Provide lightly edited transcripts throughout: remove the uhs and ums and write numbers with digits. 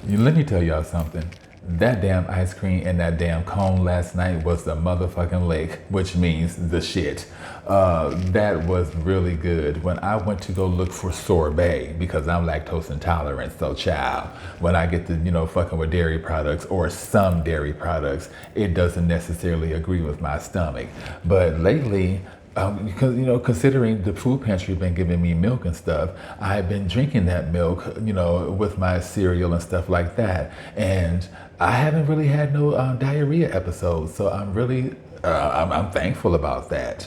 Let me tell y'all something. That damn ice cream and that damn cone last night was the motherfucking lick, which means the shit. That was really good. When I went to go look for sorbet, because I'm lactose intolerant, so child, when I get to, fucking with dairy products or some dairy products, it doesn't necessarily agree with my stomach. But lately, because considering the food pantry been giving me milk and stuff, I've been drinking that milk, with my cereal and stuff like that, and I haven't really had no diarrhea episodes. So I'm really, I'm thankful about that.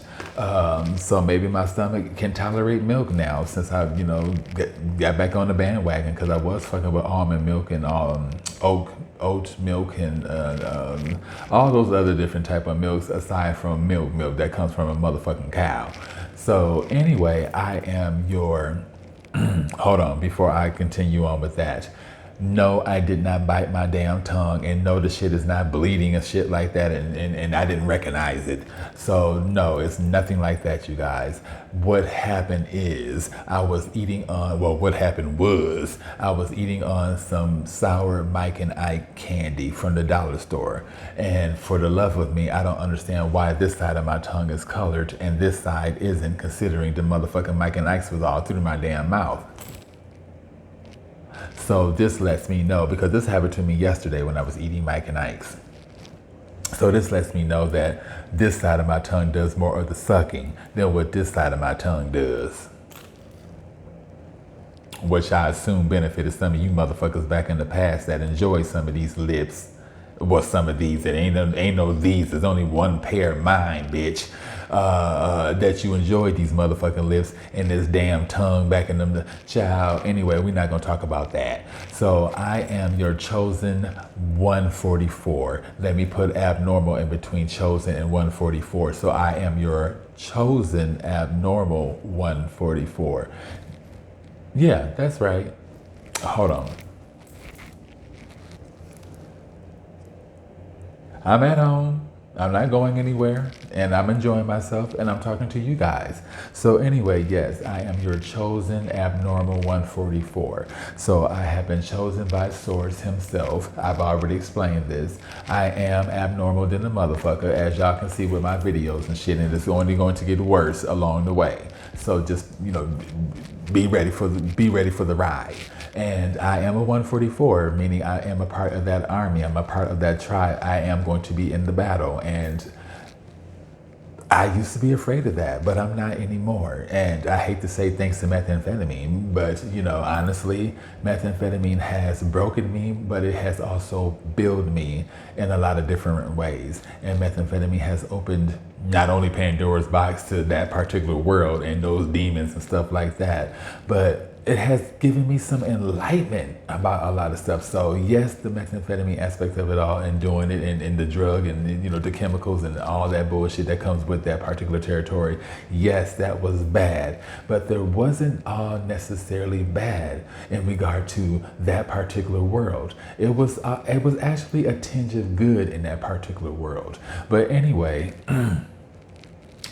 So maybe my stomach can tolerate milk now since I, got back on the bandwagon because I was fucking with almond milk and oat milk and all those other different type of milks aside from milk that comes from a motherfucking cow. So anyway, I am your hold on before I continue on with that. No, I did not bite my damn tongue, and no, the shit is not bleeding and shit like that, and I didn't recognize it. So no, it's nothing like that, you guys. What happened is I was eating on, well, what happened was I was eating on some sour Mike and Ike candy from the dollar store. And for the love of me, I don't understand why this side of my tongue is colored and this side isn't, considering the motherfucking Mike and Ike's was all through my damn mouth. So this lets me know, because this happened to me yesterday when I was eating Mike and Ike's. So this lets me know that this side of my tongue does more of the sucking than what this side of my tongue does. Which I assume benefited some of you motherfuckers back in the past that enjoy some of these lips. Well, some of these, it ain't no these, there's only one pair of mine, bitch. That you enjoy these motherfucking lips and this damn tongue back in them, child. Anyway, we're not gonna talk about that. So I am your chosen 144. Let me put abnormal in between chosen and 144. So I am your chosen abnormal 144. Yeah, that's right. Hold on. I'm at home. I'm not going anywhere, and I'm enjoying myself, and I'm talking to you guys. So anyway, yes, I am your chosen abnormal 144. So I have been chosen by Source himself. I've already explained this. I am abnormal than a motherfucker, as y'all can see with my videos and shit, and it's only going to get worse along the way. So just, be ready for the ride. And I am a 144, meaning I am a part of that army. I'm a part of that tribe. I am going to be in the battle. And I used to be afraid of that, but I'm not anymore. And I hate to say thanks to methamphetamine, but honestly, methamphetamine has broken me, but it has also built me in a lot of different ways. And methamphetamine has opened not only Pandora's box to that particular world and those demons and stuff like that, but it has given me some enlightenment about a lot of stuff. So yes, the methamphetamine aspect of it all and doing it and the drug and the chemicals and all that bullshit that comes with that particular territory. Yes, that was bad, but there wasn't all necessarily bad in regard to that particular world. It was actually a tinge of good in that particular world. But anyway,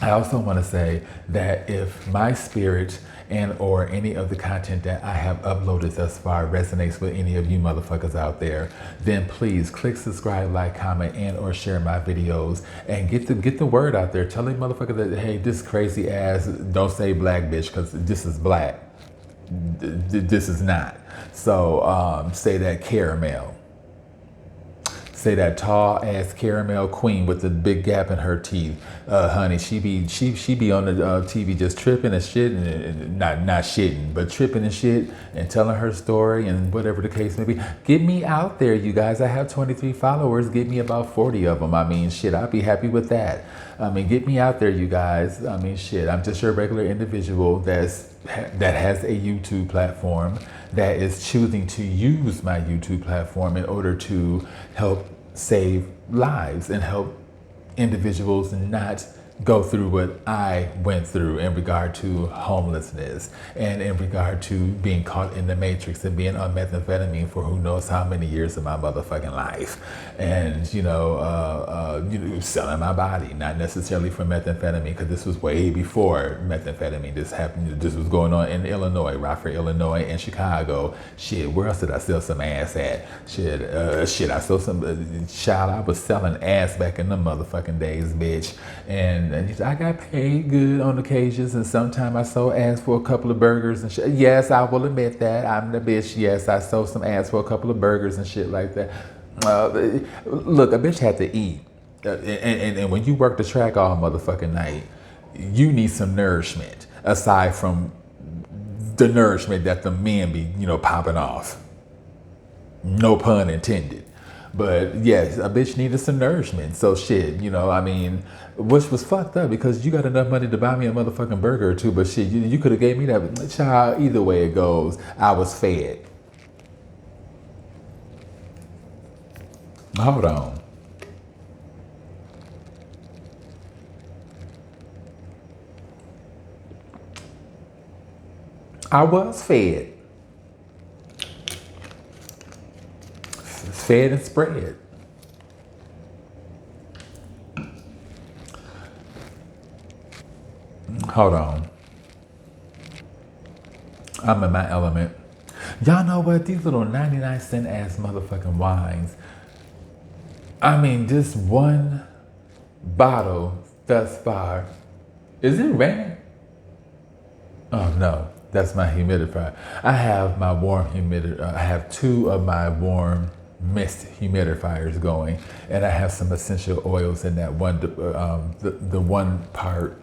I also want to say that if my spirit and or any of the content that I have uploaded thus far resonates with any of you motherfuckers out there, then please click subscribe, like, comment, and or share my videos and get the word out there. Tell the motherfucker that, hey, this crazy ass, don't say black bitch, because this is black. This is not. So say that caramel. Say that tall ass caramel queen with the big gap in her teeth, honey. She be on the TV just tripping and shit, and not shitting, but tripping and shit, and telling her story and whatever the case may be. Get me out there, you guys. I have 23 followers. Get me about 40 of them. I mean, shit. I'd be happy with that. I mean, get me out there, you guys. I mean, shit. I'm just your regular individual that has a YouTube platform, that is choosing to use my YouTube platform in order to help save lives and help individuals not go through what I went through in regard to homelessness and in regard to being caught in the matrix and being on methamphetamine for who knows how many years of my motherfucking life. And, selling my body, not necessarily for methamphetamine, because this was way before methamphetamine. This happened, this was going on in Illinois, Rockford, Illinois, and Chicago. Shit, where else did I sell some ass at? I sold some, child, I was selling ass back in the motherfucking days, bitch. And I got paid good on occasions, and sometimes I sold ass for a couple of burgers and shit. Yes, I will admit that. I'm the bitch. Yes, I sold some ass for a couple of burgers and shit like that. Look, a bitch had to eat. And when you work the track all motherfucking night, you need some nourishment aside from the nourishment that the men be, popping off. No pun intended. But yes, a bitch needed some nourishment. So shit, which was fucked up because you got enough money to buy me a motherfucking burger or two, but shit, you could have gave me that. Child, either way it goes, I was fed. Hold on. I was fed. Fed and spread. Hold on. I'm in my element. Y'all know what? These little 99-cent ass motherfucking wines. I mean, just one bottle thus far. Is it raining? Oh no, that's my humidifier. I have my warm humidifier. I have two of my warm mist humidifiers going, and I have some essential oils in that one, the one part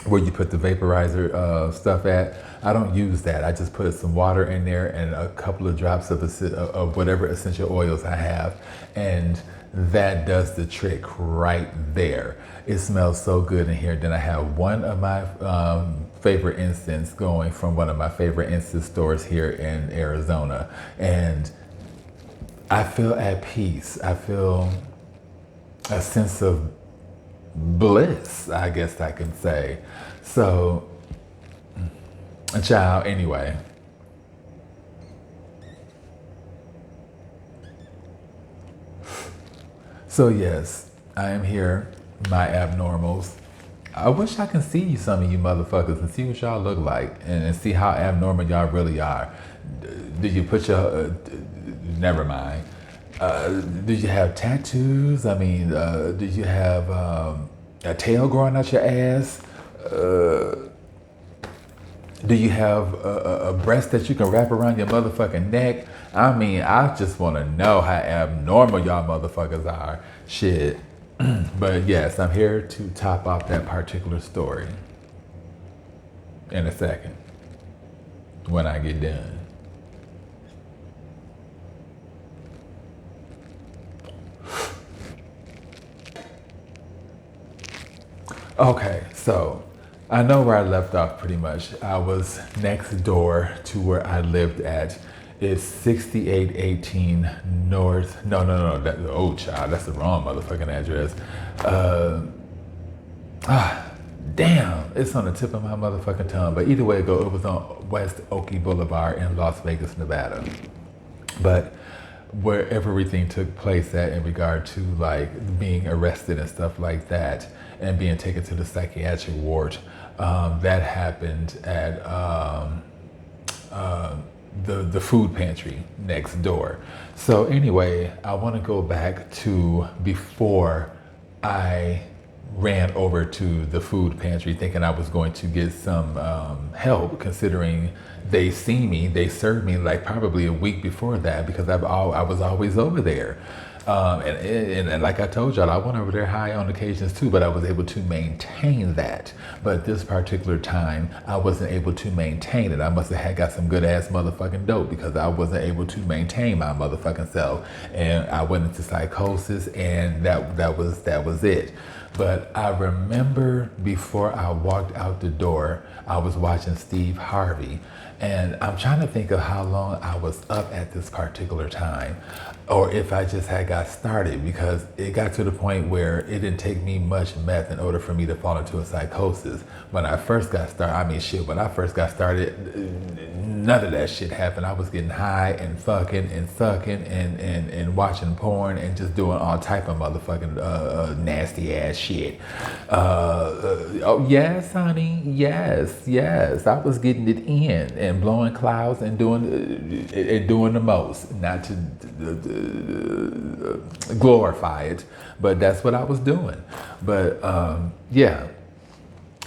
where you put the vaporizer stuff at. I don't use that. I just put some water in there and a couple of drops of whatever essential oils I have, and that does the trick right there. It smells so good in here. Then I have one of my favorite incense going from one of my favorite incense stores here in Arizona, and I feel at peace. I feel a sense of bliss, I guess I can say. So, child, anyway. So yes, I am here, my abnormals. I wish I can see some of you motherfuckers and see what y'all look like and see how abnormal y'all really are. Did you put your, never mind. Did you have tattoos? I mean, did you have a tail growing out your ass? Do you have a breast that you can wrap around your motherfucking neck? I mean, I just want to know how abnormal y'all motherfuckers are. Shit. But yes, I'm here to top off that particular story in a second when I get done. Okay, so I know where I left off pretty much. I was next door to where I lived at. It's 6818 North. No. Oh, child, that's the wrong motherfucking address. Damn, it's on the tip of my motherfucking tongue. But either way it goes, it was on West Oakey Boulevard in Las Vegas, Nevada. But where everything took place at in regard to like being arrested and stuff like that and being taken to the psychiatric ward, that happened at the food pantry next door. So anyway, I want to go back to before I ran over to the food pantry thinking I was going to get some help, considering they served me like probably a week before that because I was always over there. And like I told y'all, I went over there high on occasions too, but I was able to maintain that. But this particular time, I wasn't able to maintain it. I must have got some good ass motherfucking dope because I wasn't able to maintain my motherfucking self. And I went into psychosis, and that was it. But I remember before I walked out the door, I was watching Steve Harvey, And I'm trying to think of how long I was up at this particular time, or if I just had got started, because it got to the point where it didn't take me much meth in order for me to fall into a psychosis. When I first got started, I mean, shit, when I first got started, none of that shit happened. I was getting high and fucking and sucking and watching porn and just doing all type of motherfucking nasty ass shit. Oh yes, honey, yes. I was getting it in and blowing clouds and doing the most. Not to glorify it, but that's what I was doing. But yeah.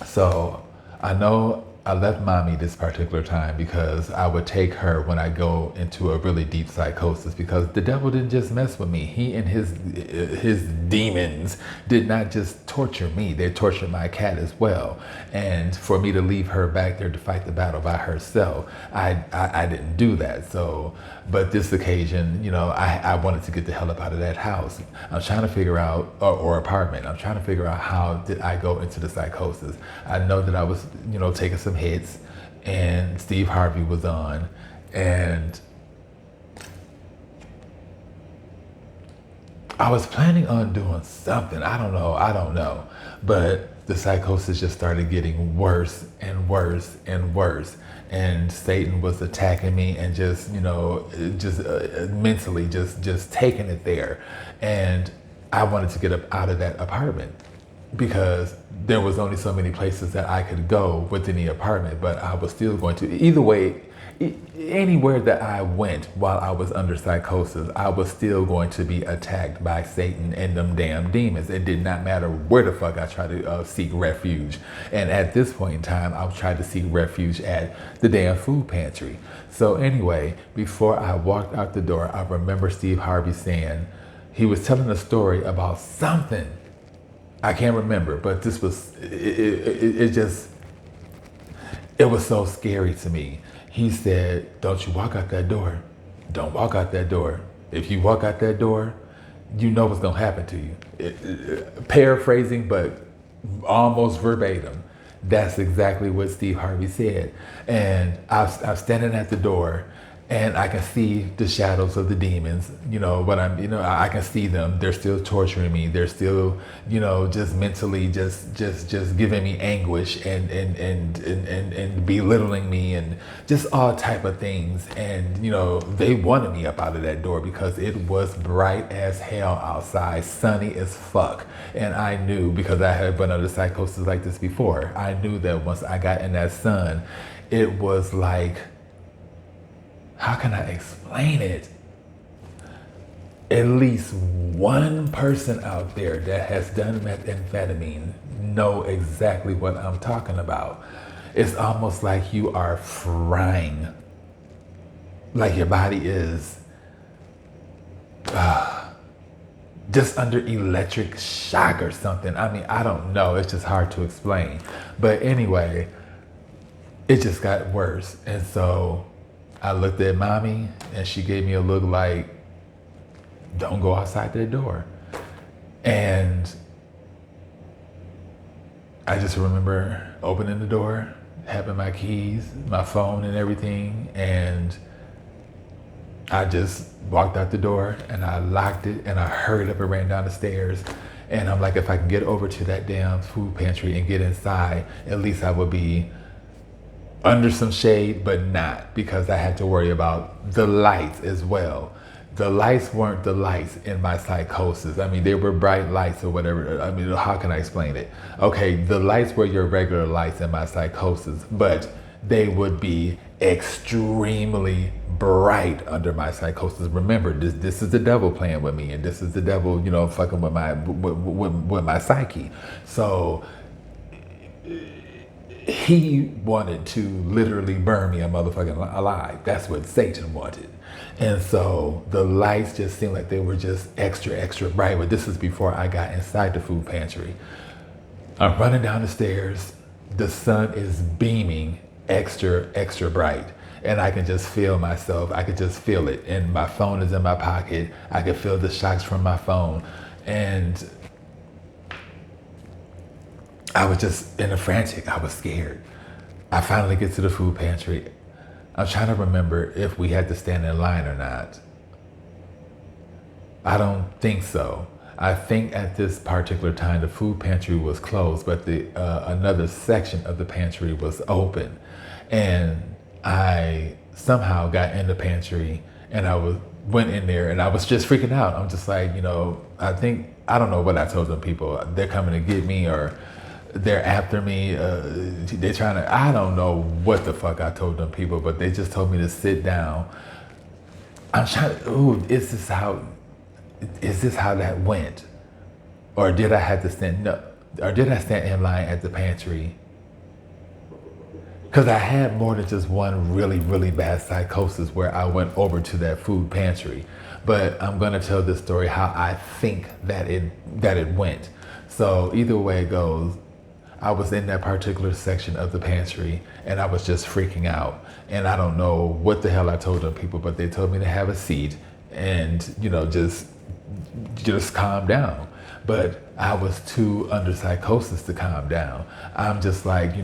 So I know I left mommy this particular time because I would take her when I go into a really deep psychosis, because the devil didn't just mess with me. He and his demons did not just torture me, they tortured my cat as well. And for me to leave her back there to fight the battle by herself, I didn't do that. So, but this occasion, you know, I wanted to get the hell up out of that house. I'm trying to figure out, or apartment, I'm trying to figure out how did I go into the psychosis. I know that I was, you know, taking some hits and Steve Harvey was on, and I was planning on doing something. I don't know. But the psychosis just started getting worse and worse and worse. And Satan was attacking me and just, you know, just mentally just taking it there. And I wanted to get up out of that apartment, because there was only so many places that I could go within the apartment, but I was still going to, either way, anywhere that I went while I was under psychosis, I was still going to be attacked by Satan and them damn demons. It did not matter where the fuck I tried to seek refuge. And at this point in time, I was trying to seek refuge at the damn food pantry. So anyway, before I walked out the door, I remember Steve Harvey saying, he was telling a story about something. I can't remember, but this was, it was so scary to me. He said, don't you walk out that door. Don't walk out that door. If you walk out that door, you know what's gonna happen to you. Paraphrasing, but almost verbatim. That's exactly what Steve Harvey said. And I'm standing at the door, and I can see the shadows of the demons, you know, but I can see them. They're still torturing me. They're still, you know, just mentally just giving me anguish and belittling me and just all type of things. And, you know, they wanted me up out of that door because it was bright as hell outside, sunny as fuck. And I knew, because I had been under psychosis like this before, I knew that once I got in that sun, it was like, how can I explain it? At least one person out there that has done methamphetamine know exactly what I'm talking about. It's almost like you are frying, like your body is just under electric shock or something. I mean, I don't know. It's just hard to explain. But anyway, it just got worse. And so I looked at mommy and she gave me a look like, don't go outside that door. And I just remember opening the door, having my keys, my phone and everything. And I just walked out the door and I locked it and I hurried up and ran down the stairs. And I'm like, if I can get over to that damn food pantry and get inside, at least I would be under some shade, but not, because I had to worry about the lights as well. The lights weren't the lights in my psychosis. I mean, they were bright lights or whatever. I mean, how can I explain it? Okay, the lights were your regular lights in my psychosis, but they would be extremely bright under my psychosis. Remember, this is the devil playing with me, and this is the devil, you know, fucking with my psyche. So he wanted to literally burn me a motherfucking alive. That's what Satan wanted. And so the lights just seemed like they were just extra bright. But this is before I got inside the food pantry. I'm running down the stairs. The sun is beaming extra bright. And I can just feel myself. I could just feel it. And my phone is in my pocket. I could feel the shocks from my phone. And I was just in a frantic. I was scared. I finally get to the food pantry. I'm trying to remember if we had to stand in line or not. I don't think so. I think at this particular time the food pantry was closed, but the another section of the pantry was open, and I somehow got in the pantry and went in there and I was just freaking out. I'm just like, I don't know what I told them people. They're coming to get me or they're after me. They're trying to. I don't know what the fuck I told them people, but they just told me to sit down. I'm trying to. Ooh, is this how that went? Or did I have to stand? No. Or did I stand in line at the pantry? Because I had more than just one really, really bad psychosis where I went over to that food pantry. But I'm going to tell this story how I think that it went. So either way it goes, I was in that particular section of the pantry and I was just freaking out. And I don't know what the hell I told them people, but they told me to have a seat and, just calm down. But I was too under psychosis to calm down. I'm just like,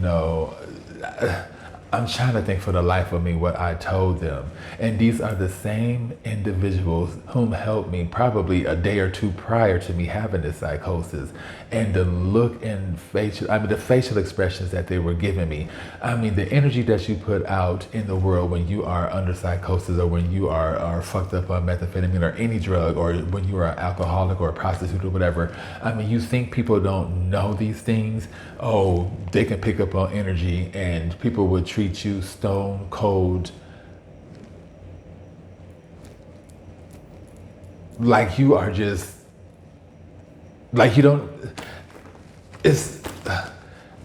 I'm trying to think for the life of me what I told them. And these are the same individuals whom helped me probably a day or two prior to me having this psychosis. And the look and the facial expressions that they were giving me. The energy that you put out in the world when you are under psychosis or when you are fucked up on methamphetamine or any drug or when you are an alcoholic or a prostitute or whatever. You think people don't know these things? Oh, they can pick up on energy and people would treat you stone cold like you are just like you don't it's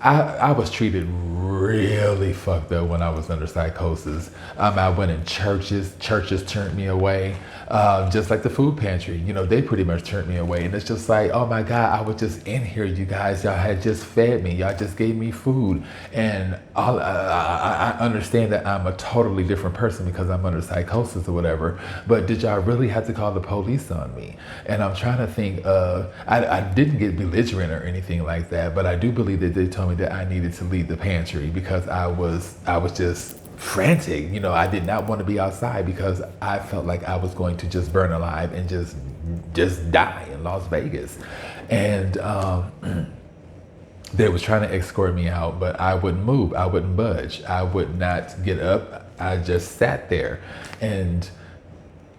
I was treated really fucked up when I was under psychosis. I went in churches turned me away, just like the food pantry. They pretty much turned me away. And it's just like, oh my God, I was just in here, you guys. Y'all had just fed me. Y'all just gave me food. And I understand that I'm a totally different person because I'm under psychosis or whatever. But did y'all really have to call the police on me? And I'm trying to think I didn't get belligerent or anything like that, but I do believe that they told me that I needed to leave the pantry because I was just frantic. I did not want to be outside because I felt like I was going to just burn alive and just die in Las Vegas. And they was trying to escort me out, but I wouldn't move. I wouldn't budge. I would not get up. I just sat there. And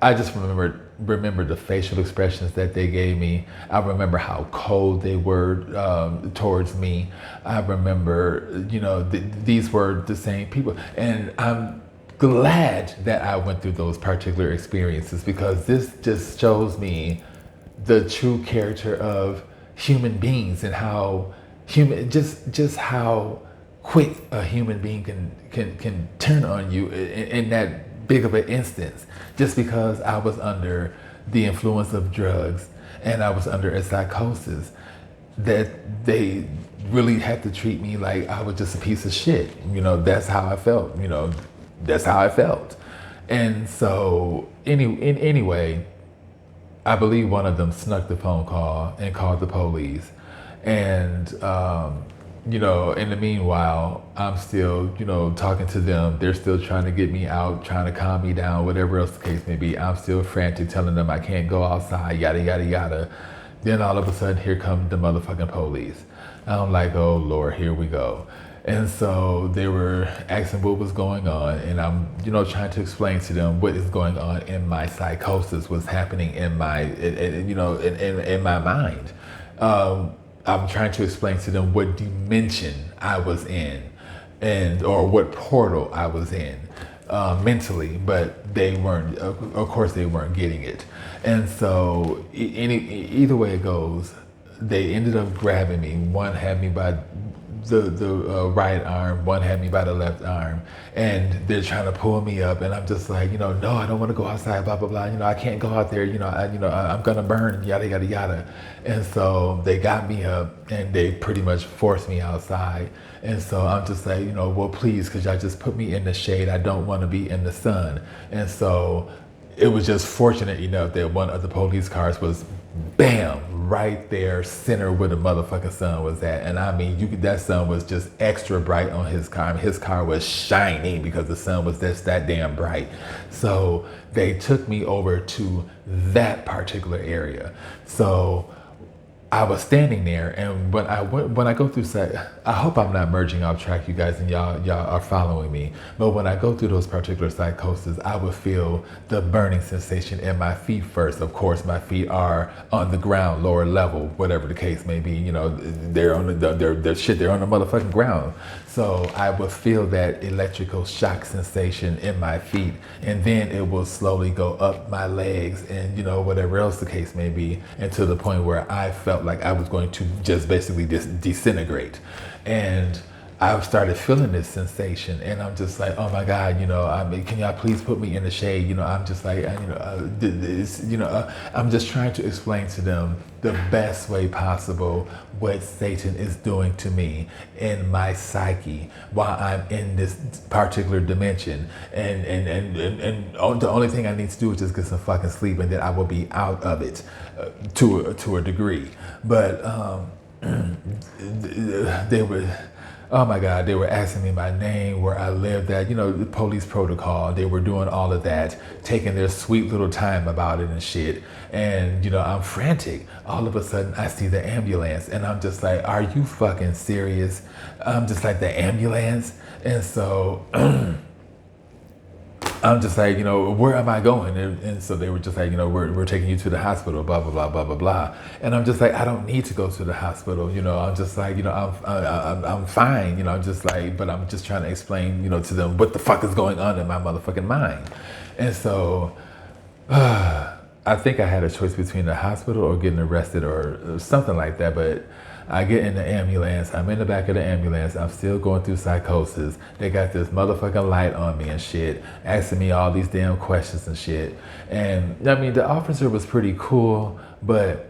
I just remember the facial expressions that they gave me. I remember how cold they were towards me. I remember, these were the same people. And I'm glad that I went through those particular experiences because this just shows me the true character of human beings and how just how quick a human being can turn on you in that big of an instance, just because I was under the influence of drugs and I was under a psychosis, that they really had to treat me like I was just a piece of shit. That's how I felt. That's how I felt. And so anyway, I believe one of them snuck the phone call and called the police. And in the meanwhile, I'm still, talking to them. They're still trying to get me out, trying to calm me down, whatever else the case may be. I'm still frantic, telling them I can't go outside, yada, yada, yada. Then all of a sudden, here come the motherfucking police. I'm like, oh Lord, here we go. And so they were asking what was going on. And I'm, trying to explain to them what is going on in my psychosis, what's happening in my, in my mind. I'm trying to explain to them what dimension I was in or what portal I was in mentally, but they weren't, of course they weren't getting it. And so either way it goes, they ended up grabbing me. One had me by the right arm, one had me by the left arm, and they're trying to pull me up, and I'm just like, no, I don't want to go outside, blah blah blah. I can't go out there. I'm gonna burn, yada yada yada. And so they got me up, and they pretty much forced me outside. And so I'm just like, well, please, because y'all just put me in the shade. I don't want to be in the sun. And so it was just fortunate enough that one of the police cars was bam right there center where the motherfucking sun was at. And I mean, that sun was just extra bright on his car. His car was shining because the sun was just that damn bright. So they took me over to that particular area. So I was standing there, and when I go through I hope I'm not merging off track, you guys, and y'all are following me. But when I go through those particular psychoses, I would feel the burning sensation in my feet first. Of course, my feet are on the ground, lower level, whatever the case may be. You know, they're on they're on the motherfucking ground. So I would feel that electrical shock sensation in my feet, and then it will slowly go up my legs, and whatever else the case may be, and to the point where I felt like I was going to just basically disintegrate. And I started feeling this sensation, and I'm just like, oh my God, I mean, can y'all please put me in the shade? I'm just like, I'm just trying to explain to them the best way possible what Satan is doing to me in my psyche while I'm in this particular dimension. And the only thing I need to do is just get some fucking sleep, and then I will be out of it to a degree. But they were, oh my God, they were asking me my name, where I lived at, the police protocol. They were doing all of that, taking their sweet little time about it and shit. And, I'm frantic. All of a sudden, I see the ambulance, and I'm just like, are you fucking serious? I'm just like, the ambulance? And so I'm just like, where am I going? And so they were just like, we're taking you to the hospital, blah, blah, blah, blah, blah, blah. And I'm just like, I don't need to go to the hospital. I'm just like, I'm fine. I'm just like, but I'm just trying to explain, to them what the fuck is going on in my motherfucking mind. And so I think I had a choice between the hospital or getting arrested or something like that. But I get in the ambulance. I'm in the back of the ambulance. I'm still going through psychosis. They got this motherfucking light on me and shit, asking me all these damn questions and shit. And I mean, the officer was pretty cool, but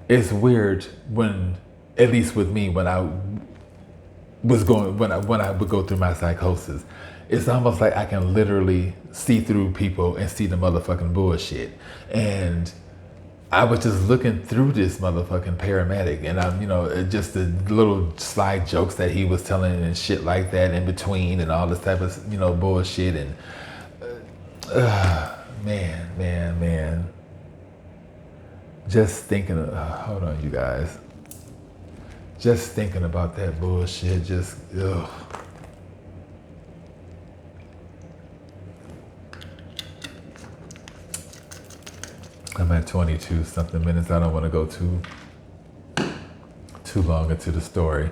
it's weird when, at least with me, when I would go through my psychosis, it's almost like I can literally see through people and see the motherfucking bullshit. And I was just looking through this motherfucking paramedic, and I'm, just the little sly jokes that he was telling and shit like that in between, and all this type of, bullshit. And man, just thinking of, hold on, you guys. Just thinking about that bullshit, just, ugh. I'm at 22 something minutes. I don't want to go too long into the story.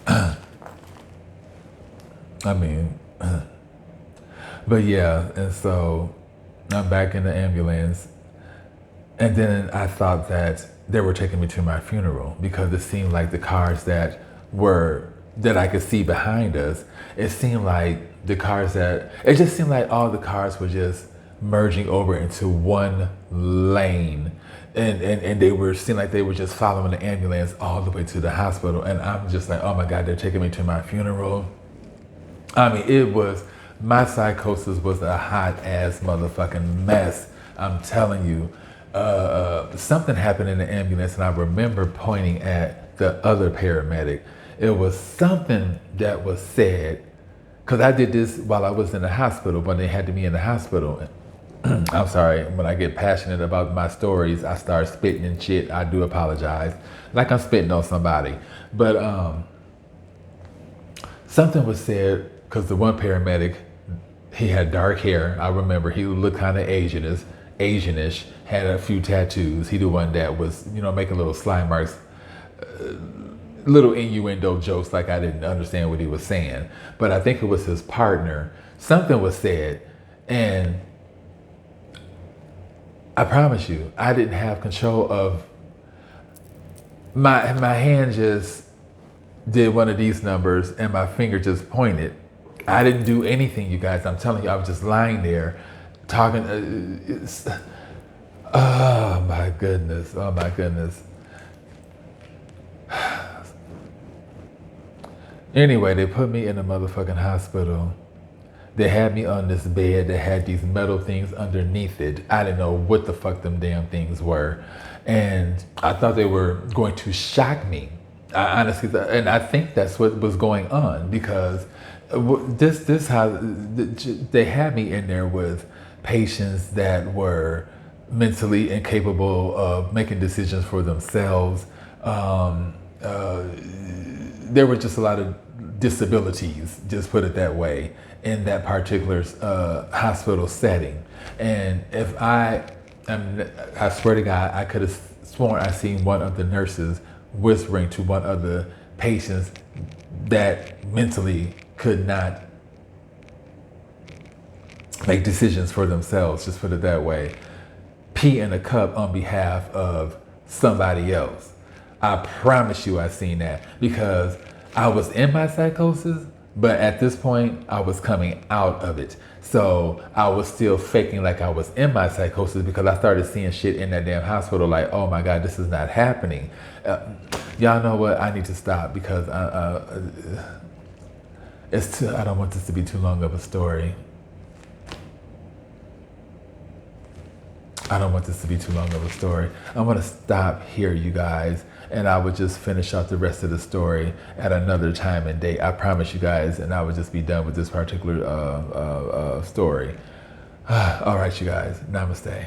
I mean, but yeah, and so I'm back in the ambulance, and then I thought that they were taking me to my funeral, because it seemed like the cars that I could see behind us, it seemed like it just seemed like all the cars were just merging over into one lane, and they seemed like they were just following the ambulance all the way to the hospital. And I'm just like, oh my God, they're taking me to my funeral. I mean, my psychosis was a hot ass motherfucking mess. I'm telling you. Something happened in the ambulance, and I remember pointing at the other paramedic. It was something that was said, because I did this while I was in the hospital, when they had me in the hospital. I'm sorry, when I get passionate about my stories, I start spitting and shit. I do apologize. Like I'm spitting on somebody. But something was said, because the one paramedic, he had dark hair. I remember he looked kind of Asianish, had a few tattoos. He the one that was, making little slime marks, little innuendo jokes, like I didn't understand what he was saying. But I think it was his partner. Something was said, and I promise you, I didn't have control of my hand. Just did one of these numbers, and my finger just pointed. I didn't do anything, you guys. I'm telling you, I was just lying there talking. Oh my goodness. Anyway, they put me in the motherfucking hospital, They had me on this bed that had these metal things underneath it. I didn't know what the fuck them damn things were. And I thought they were going to shock me. I honestly, and I think that's what was going on, because this how they had me in there with patients that were mentally incapable of making decisions for themselves. There were just a lot of disabilities, just put it that way, in that particular hospital setting. And if I swear to God, I could have sworn I seen one of the nurses whispering to one of the patients that mentally could not make decisions for themselves, just put it that way, pee in a cup on behalf of somebody else. I promise you I seen that, because I was in my psychosis, but at this point I was coming out of it. So I was still faking like I was in my psychosis, because I started seeing shit in that damn hospital like, oh my God, this is not happening. Y'all know what? I need to stop, because I don't want this to be too long of a story. I'm going to stop here, you guys, and I would just finish out the rest of the story at another time and date. I promise you guys, and I would just be done with this particular story. All right, you guys. Namaste.